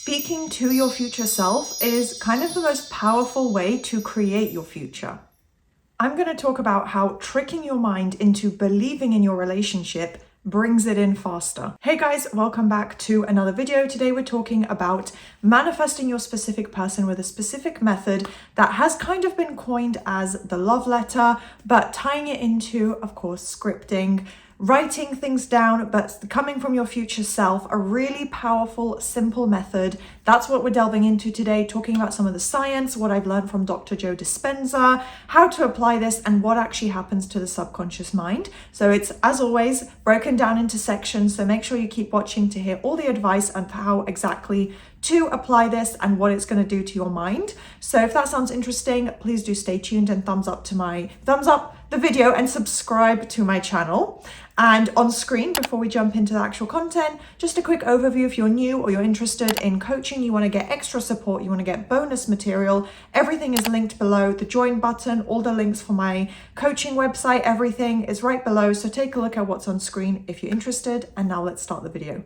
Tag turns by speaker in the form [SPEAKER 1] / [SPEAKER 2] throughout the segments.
[SPEAKER 1] Speaking to your future self is kind of the most powerful way to create your future. I'm going to talk about how tricking your mind into believing in your relationship brings it in faster. Hey guys, welcome back to another video. Today we're talking about manifesting your specific person with a specific method that has kind of been coined as the love letter, but tying it into, of course, scripting, writing things down, but coming from your future self, a really powerful, simple method. That's what we're delving into today, talking about some of the science, what I've learned from Dr. Joe Dispenza, how to apply this, and what actually happens to the subconscious mind. So it's, as always, broken down into sections, so make sure you keep watching to hear all the advice and how exactly to apply this and what it's going to do to your mind. So if that sounds interesting, please do stay tuned and thumbs up the video and subscribe to my channel. And on screen, before we jump into the actual content, just a quick overview. If you're new or you're interested in coaching, you want to get extra support, you want to get bonus material, everything is linked below. The join button, all the links for my coaching website, everything is right below. So take a look at what's on screen if you're interested. And now let's start the video.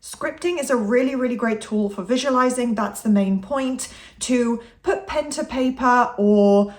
[SPEAKER 1] Scripting is a really, really great tool for visualizing. That's the main point, to put pen to paper or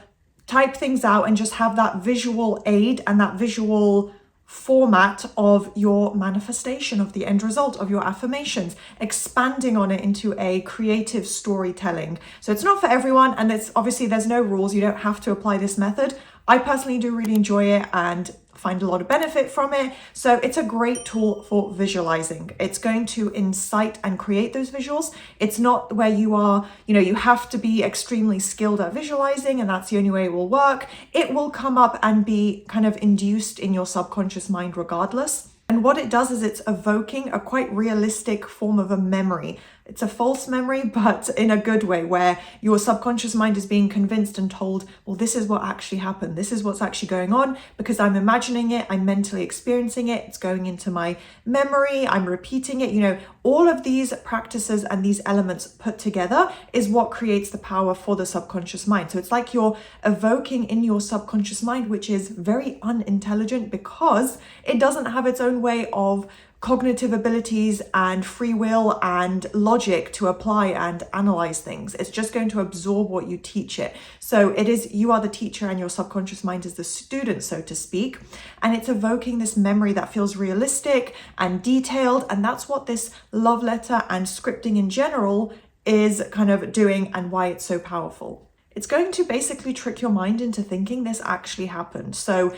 [SPEAKER 1] type things out and just have that visual aid and that visual format of your manifestation, of the end result of your affirmations, expanding on it into a creative storytelling. So it's not for everyone, and it's obviously there's no rules. You don't have to apply this method. I personally do really enjoy it and find a lot of benefit from it. So it's a great tool for visualizing. It's going to incite and create those visuals. It's not where you are, you have to be extremely skilled at visualizing and that's the only way it will work. It will come up and be kind of induced in your subconscious mind regardless. And what it does is it's evoking a quite realistic form of a memory. It's a false memory, but in a good way, where your subconscious mind is being convinced and told, well, this is what actually happened. This is what's actually going on because I'm imagining it. I'm mentally experiencing it. It's going into my memory. I'm repeating it. All of these practices and these elements put together is what creates the power for the subconscious mind. So it's like you're evoking in your subconscious mind, which is very unintelligent because it doesn't have its own way of cognitive abilities and free will and logic to apply and analyze things. It's just going to absorb what you teach it. So you are the teacher and your subconscious mind is the student, so to speak. And it's evoking this memory that feels realistic and detailed. And that's what this love letter and scripting in general is kind of doing and why it's so powerful. It's going to basically trick your mind into thinking this actually happened. So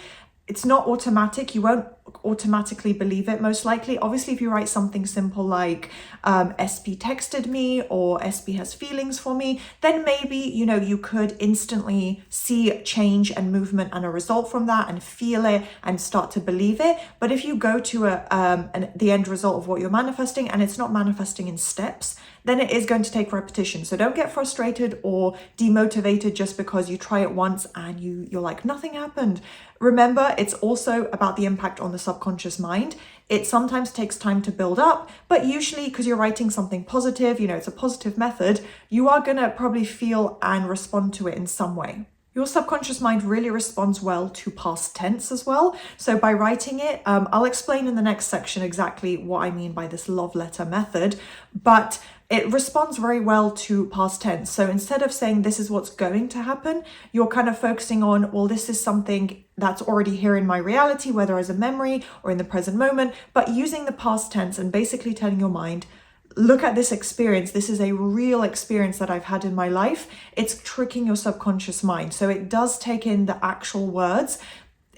[SPEAKER 1] it's not automatic. You won't automatically believe it, most likely. Obviously, if you write something simple like SP texted me or SP has feelings for me, then maybe, you could instantly see change and movement and a result from that and feel it and start to believe it. But if you go to the end result of what you're manifesting and it's not manifesting in steps, then it is going to take repetition. So don't get frustrated or demotivated just because you try it once and you're like, nothing happened. Remember, it's also about the impact on the subconscious mind. It sometimes takes time to build up, but usually because you're writing something positive, it's a positive method, you are going to probably feel and respond to it in some way. Your subconscious mind really responds well to past tense as well. So by writing it, I'll explain in the next section exactly what I mean by this love letter method, but it responds very well to past tense. So instead of saying this is what's going to happen, you're kind of focusing on, well, this is something that's already here in my reality, whether as a memory or in the present moment, but using the past tense and basically telling your mind, look at this experience. This is a real experience that I've had in my life. It's tricking your subconscious mind. So it does take in the actual words.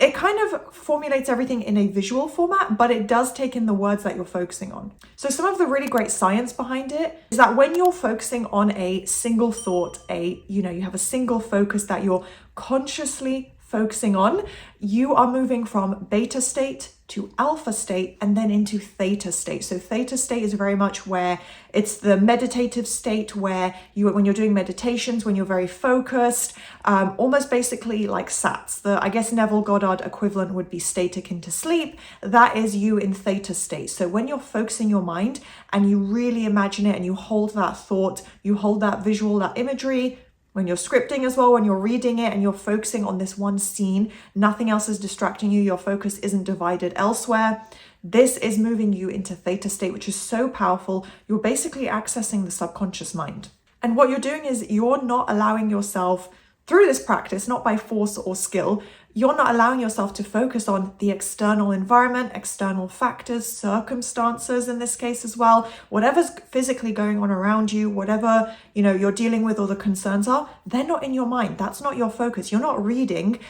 [SPEAKER 1] It kind of formulates everything in a visual format, but it does take in the words that you're focusing on. So some of the really great science behind it is that when you're focusing on a single thought, you have a single focus that you're consciously focusing on, you are moving from beta state to alpha state and then into theta state. So theta state is very much where it's the meditative state where when you're doing meditations, when you're very focused, almost basically like SATs. I guess Neville Goddard equivalent would be static into sleep. That is you in theta state. So when you're focusing your mind and you really imagine it and you hold that thought, you hold that visual, that imagery, when you're scripting as well, when you're reading it and you're focusing on this one scene, nothing else is distracting you, your focus isn't divided elsewhere. This is moving you into theta state, which is so powerful. You're basically accessing the subconscious mind. And what you're doing is you're not allowing yourself, through this practice, not by force or skill, you're not allowing yourself to focus on the external environment, external factors, circumstances in this case as well, whatever's physically going on around you, whatever, you're dealing with or the concerns are, they're not in your mind. That's not your focus. You're not reading,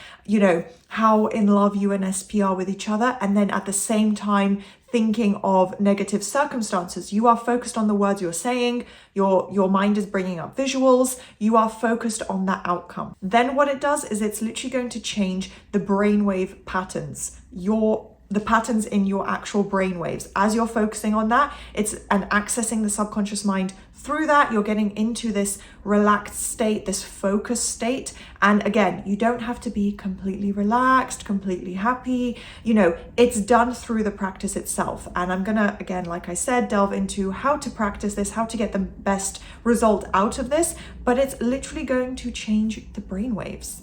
[SPEAKER 1] how in love you and SP are with each other, and then at the same time thinking of negative circumstances. You are focused on the words you're saying, your mind is bringing up visuals, you are focused on that outcome. Then what it does is it's literally going to change the brainwave patterns, the patterns in your actual brainwaves. As you're focusing on that, and accessing the subconscious mind. Through that, you're getting into this relaxed state, this focused state. And again, you don't have to be completely relaxed, completely happy. It's done through the practice itself. And I'm gonna, again, like I said, delve into how to practice this, how to get the best result out of this, but it's literally going to change the brainwaves.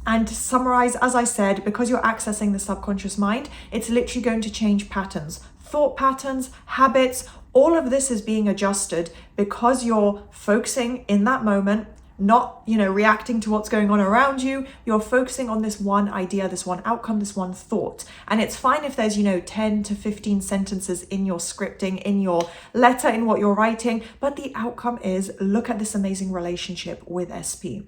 [SPEAKER 1] And to summarize, as I said, because you're accessing the subconscious mind, it's literally going to change patterns, thought patterns, habits. All of this is being adjusted because you're focusing in that moment, not, reacting to what's going on around you. You're focusing on this one idea, this one outcome, this one thought. And it's fine if there's, 10 to 15 sentences in your scripting, in your letter, in what you're writing, but the outcome is, look at this amazing relationship with SP.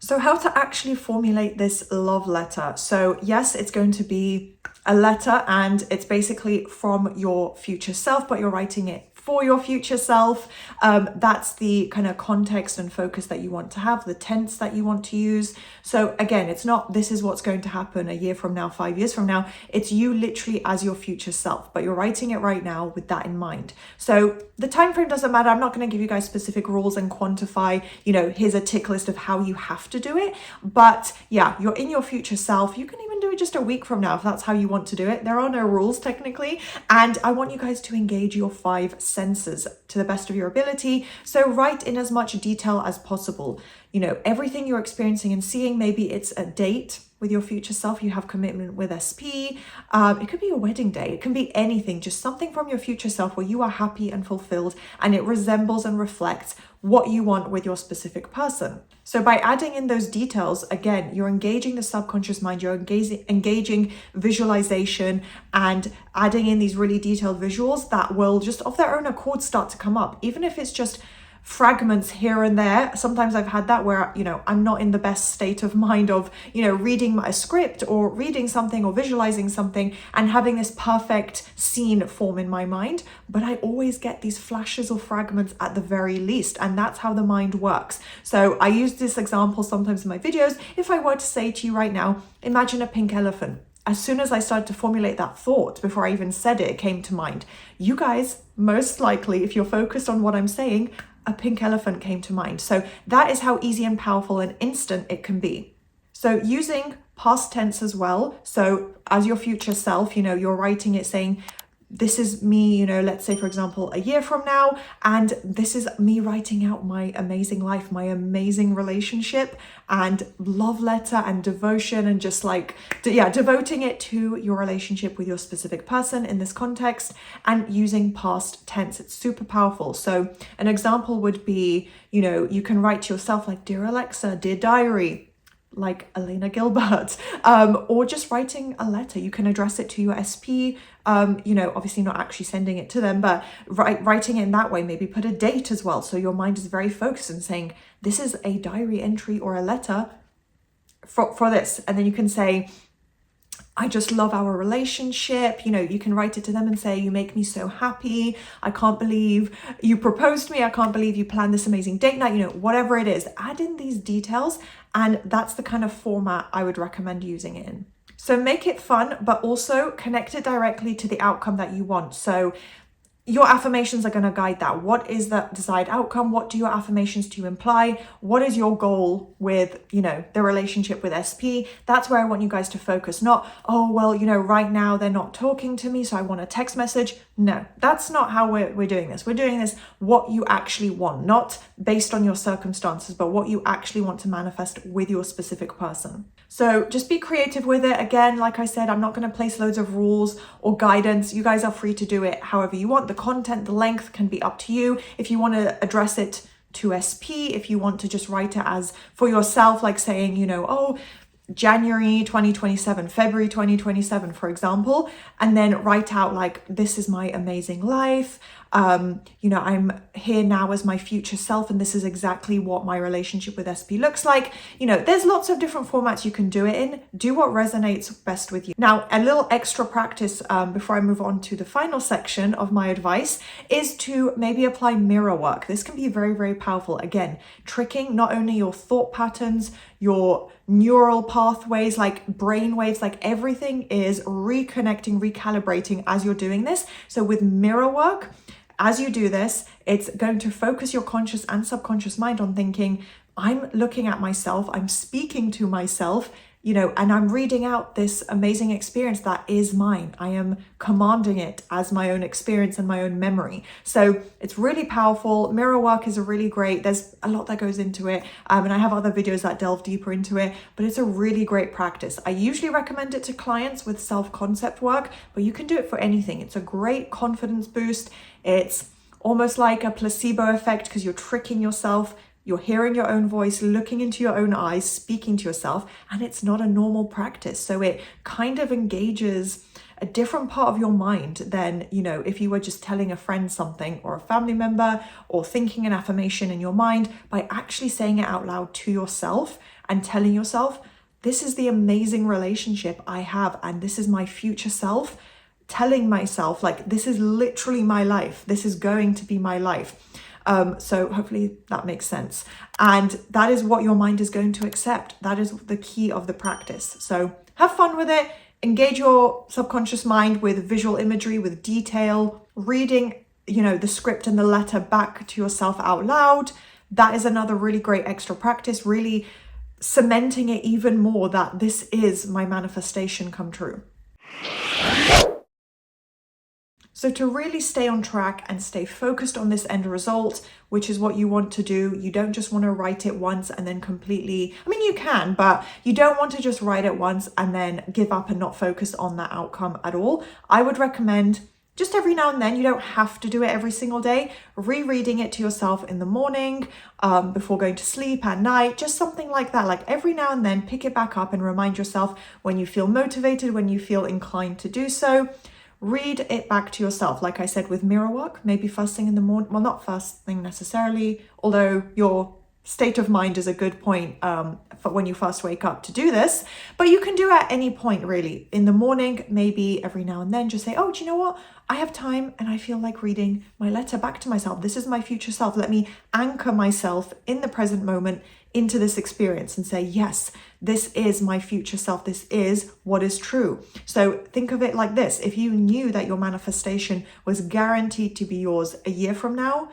[SPEAKER 1] So how to actually formulate this love letter. So yes, it's going to be a letter and it's basically from your future self, but you're writing it for your future self. That's the kind of context and focus that you want to have, the tense that you want to use. So again, it's not this is what's going to happen a year from now, 5 years from now. It's you literally as your future self, but you're writing it right now with that in mind. So the time frame doesn't matter. I'm not going to give you guys specific rules and quantify, here's a tick list of how you have to do it. But yeah, you're in your future self. You can even do it just a week from now if that's how you want to do it. There are no rules technically. And I want you guys to engage your 5 senses to the best of your ability. So write in as much detail as possible. Everything you're experiencing and seeing, maybe it's a date with your future self, you have commitment with SP. It could be a wedding day. It can be anything, just something from your future self where you are happy and fulfilled and it resembles and reflects what you want with your specific person. So by adding in those details, again, you're engaging the subconscious mind, you're engaging visualization and adding in these really detailed visuals that will just of their own accord start to come up. Even if it's just fragments here and there. Sometimes I've had that where, I'm not in the best state of mind of, reading a script or reading something or visualizing something and having this perfect scene form in my mind. But I always get these flashes or fragments at the very least. And that's how the mind works. So I use this example sometimes in my videos. If I were to say to you right now, imagine a pink elephant. As soon as I started to formulate that thought, before I even said it, it came to mind. You guys, most likely, if you're focused on what I'm saying, a pink elephant came to mind. So that is how easy and powerful and instant it can be. So using past tense as well. So as your future self, you're writing it saying, this is me, let's say, for example, a year from now, and this is me writing out my amazing life, my amazing relationship and love letter and devotion and just devoting it to your relationship with your specific person in this context and using past tense. It's super powerful. So an example would be, you can write to yourself like, Dear Alexa, Dear Diary, like Elena Gilbert, or just writing a letter. You can address it to your SP, obviously not actually sending it to them, but writing it in that way. Maybe put a date as well. So your mind is very focused and saying, this is a diary entry or a letter for this. And then you can say, I just love our relationship. You can write it to them and say, you make me so happy. I can't believe you proposed to me. I can't believe you planned this amazing date night, whatever it is, add in these details. And that's the kind of format I would recommend using it in. So make it fun, but also connect it directly to the outcome that you want. So your affirmations are going to guide that. What is the desired outcome? What do your affirmations to imply? What is your goal with, the relationship with SP? That's where I want you guys to focus. Not, right now they're not talking to me, so I want a text message. No, that's not how we're doing this. We're doing this what you actually want, not based on your circumstances, but what you actually want to manifest with your specific person. So just be creative with it. Again, like I said, I'm not going to place loads of rules or guidance. You guys are free to do it however you want. The content, the length can be up to you. If you want to address it to SP, if you want to just write it as for yourself, like saying, you know, oh, January 2027, February 2027, for example, and then write out like, this is my amazing life. You know, I'm here now as my future self, and this is exactly what my relationship with SP looks like. You know, there's lots of different formats you can do it in. Do what resonates best with you. Now, a little extra practice before I move on to the final section of my advice is to maybe apply mirror work. This can be very, very powerful. Again, tricking not only your thought patterns, your neural pathways, like brain waves, like everything is reconnecting, recalibrating as you're doing this. So with mirror work, as you do this, it's going to focus your conscious and subconscious mind on thinking, I'm looking at myself, I'm speaking to myself, you know, and I'm reading out this amazing experience that is mine. I am commanding it as my own experience and my own memory. So it's really powerful. Mirror work is a really great, there's a lot that goes into it. And I have other videos that delve deeper into it, but it's a really great practice. I usually recommend it to clients with self-concept work, but you can do it for anything. It's a great confidence boost. It's almost like a placebo effect because you're tricking yourself. You're hearing your own voice, looking into your own eyes, speaking to yourself, and it's not a normal practice. So it kind of engages a different part of your mind than, you know, if you were just telling a friend something or a family member or thinking an affirmation in your mind. By actually saying it out loud to yourself and telling yourself, this is the amazing relationship I have and this is my future self. Telling myself, like, this is literally my life. This is going to be my life. So hopefully that makes sense. And that is what your mind is going to accept. That is the key of the practice. So have fun with it. Engage your subconscious mind with visual imagery, with detail, reading, you know, the script and the letter back to yourself out loud. That is another really great extra practice, really cementing it even more that this is my manifestation come true. So to really stay on track and stay focused on this end result, which is what you want to do, you don't just want to write it once and then completely, I mean, you can, but you don't want to just write it once and then give up and not focus on that outcome at all. I would recommend just every now and then, you don't have to do it every single day, rereading it to yourself in the morning, before going to sleep, at night, just something like that. Like every now and then, pick it back up and remind yourself when you feel motivated, when you feel inclined to do so. Read it back to yourself. Like I said, with mirror work, maybe first thing in the morning, well, not first thing necessarily, although your state of mind is a good point for when you first wake up to do this, but you can do it at any point really. In the morning, maybe every now and then just say, oh, do you know what? I have time and I feel like reading my letter back to myself. This is my future self. Let me anchor myself in the present moment into this experience and say, yes, this is my future self. This is what is true. So think of it like this. If you knew that your manifestation was guaranteed to be yours a year from now,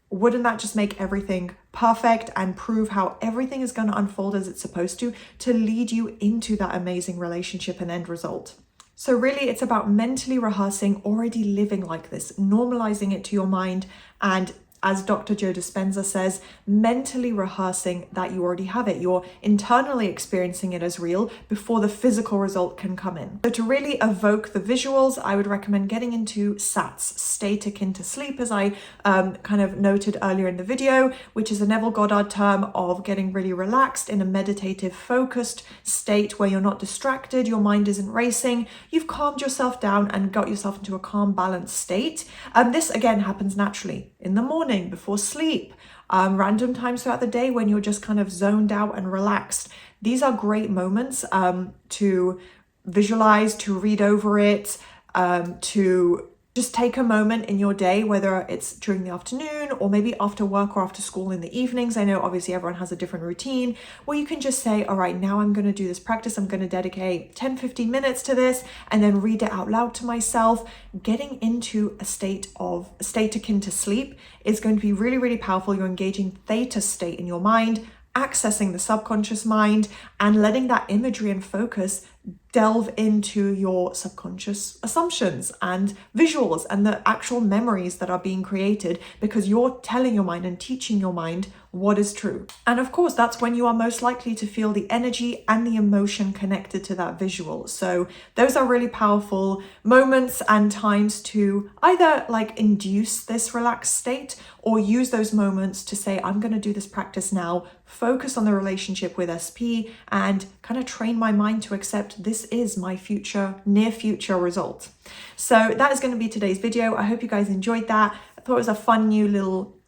[SPEAKER 1] wouldn't that just make everything perfect and prove how everything is going to unfold as it's supposed to lead you into that amazing relationship and end result? So really, it's about mentally rehearsing, already living like this, normalizing it to your mind, and as Dr. Joe Dispenza says, mentally rehearsing that you already have it. You're internally experiencing it as real before the physical result can come in. So to really evoke the visuals, I would recommend getting into SATS, state akin to sleep, as I kind of noted earlier in the video, which is a Neville Goddard term of getting really relaxed in a meditative, focused state where you're not distracted, your mind isn't racing, you've calmed yourself down and got yourself into a calm, balanced state. This again happens naturally in the morning, before sleep, random times throughout the day when you're just kind of zoned out and relaxed. These are great moments to visualize, to read over it, to just take a moment in your day, whether it's during the afternoon or maybe after work or after school in the evenings. I know obviously everyone has a different routine where you can just say, all right, now I'm going to do this practice. I'm going to dedicate 10-15 minutes to this and then read it out loud to myself. Getting into a state akin to sleep is going to be really, really powerful. You're engaging theta state in your mind, accessing the subconscious mind and letting that imagery and focus delve into your subconscious assumptions and visuals and the actual memories that are being created, because you're telling your mind and teaching your mind what is true. And of course, that's when you are most likely to feel the energy and the emotion connected to that visual. So those are really powerful moments and times to either like induce this relaxed state or use those moments to say, I'm going to do this practice now, focus on the relationship with SP and kind of train my mind to accept this is my near future result. So that is going to be today's video. I hope you guys enjoyed that. I thought it was a fun new little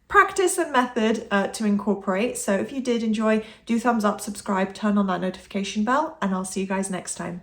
[SPEAKER 1] practice and method to incorporate. So if you did enjoy, do thumbs up, subscribe, turn on that notification bell, and I'll see you guys next time.